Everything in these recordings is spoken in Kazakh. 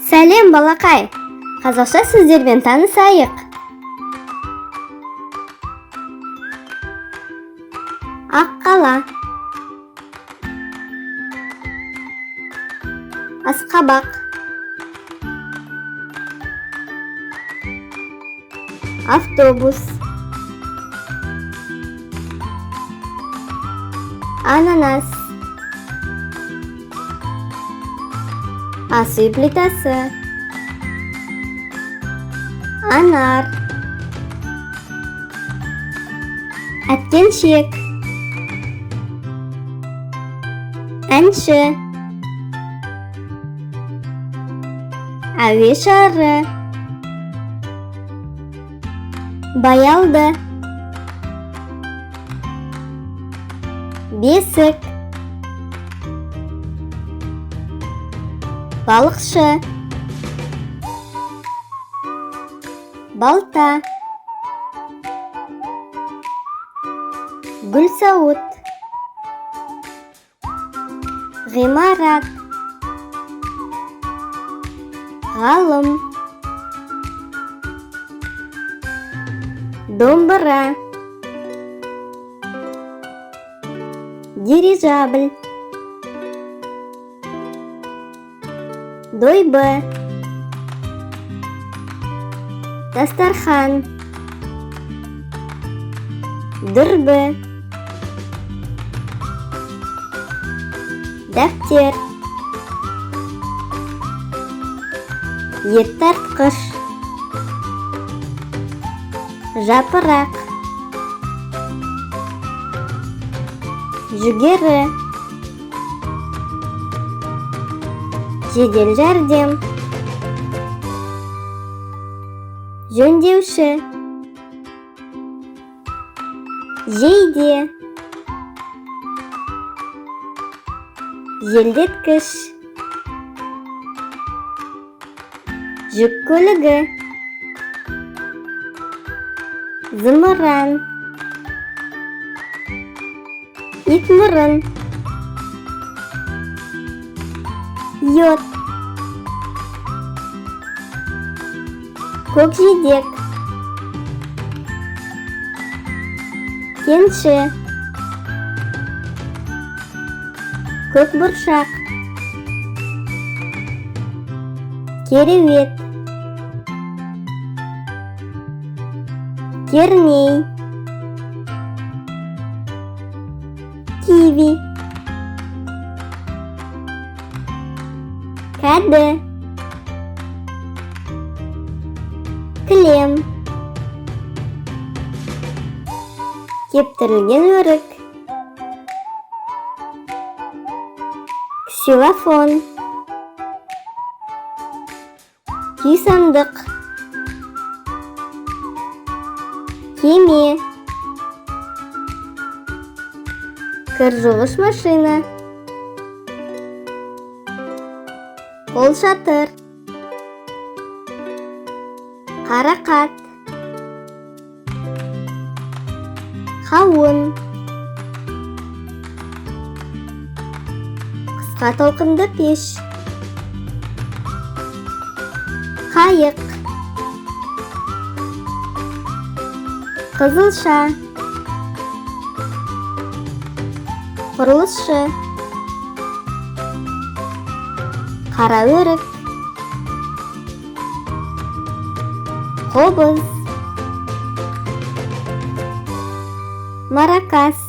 Сәлем, балақай. Қазақша сөздермен танысайық. Аққала, асқабақ, автобус, ананас, ас үй плитасы, анар, әткеншек, әнші, әуе шары, баялды, бесік, балықшы, балта, гүлсауыт, ғимарат, ғалым, домбыра, дирижабль, дойбы, дастархан, дүрбі, дәптер, ет тартқыш, жапырақ, жүгері, жедел жәрдем, жөндеуші, жейде, желдеткіш, жүк көлігі, зымыран, итмұрын, йод, көкжидек, кенші, көкбұршақ, кереует, керней, киви, кәді, кілем, кептірілген өрік, ксилофон, күйсандық, кеме, кір жуғыш машина, қолшатыр, қарақат, қауын, қысқа толқынды пеш, қайық, қызылша, құрылысшы, қара өрік, қобыз, маракас,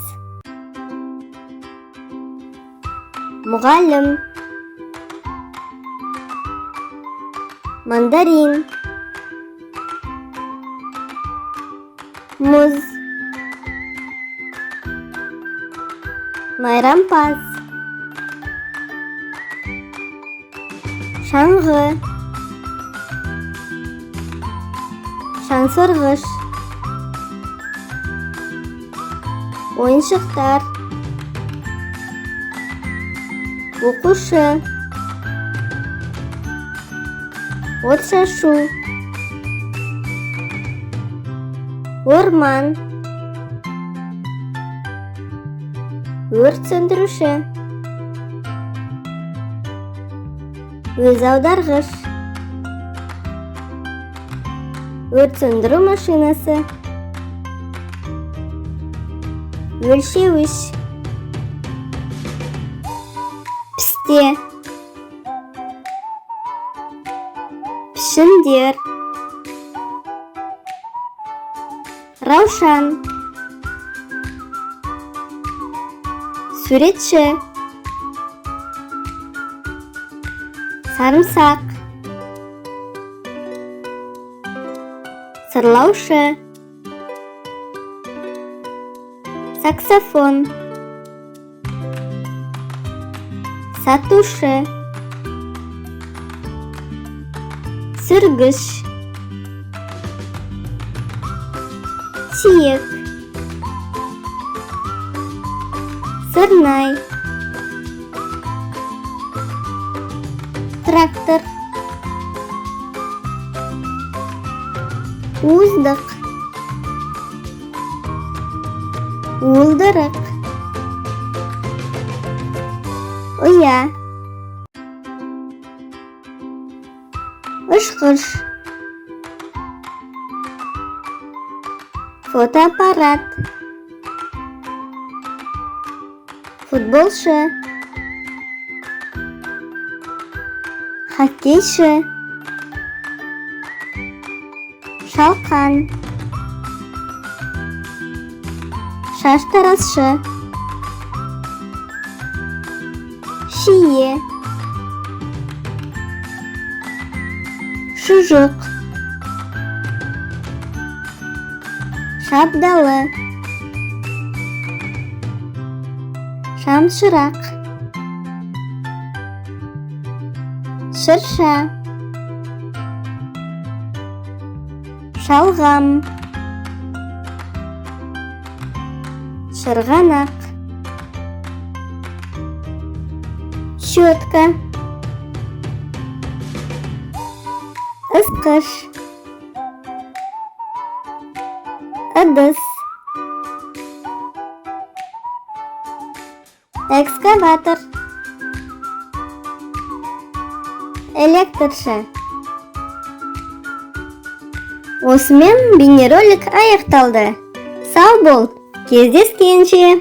мұғалім, мандарин, мұз, майрампаз, шаңғы, шаңсырғыш, ойыншықтар, оқушы, отшашу, орман, өрт сөндіруші, өз аударғыш, Өрт сөндіру машинасы. Өлшеуіш. Пісте. Пішіндер. Раушан. Суретші. Сарымсақ. Сырлаушы. Саксофон. Сатушы. Сыргыш. Сиек. Сырнай. Трактор. Уздық. Уылдырық. Ұя. Ұшқыш. Фотоаппарат. Футболшы. Хоккейші. Шалқан. Шаштарасшы. Шие. Шұжық. Шабдалы. Шамшырақ. Шырша. Шалғам. Шырғанақ. Щетка. Ысқыш. Ыдыс. Экскаватор. Электрші. Осымен бейнеролик аяқталды. Сау бол, кездескенше!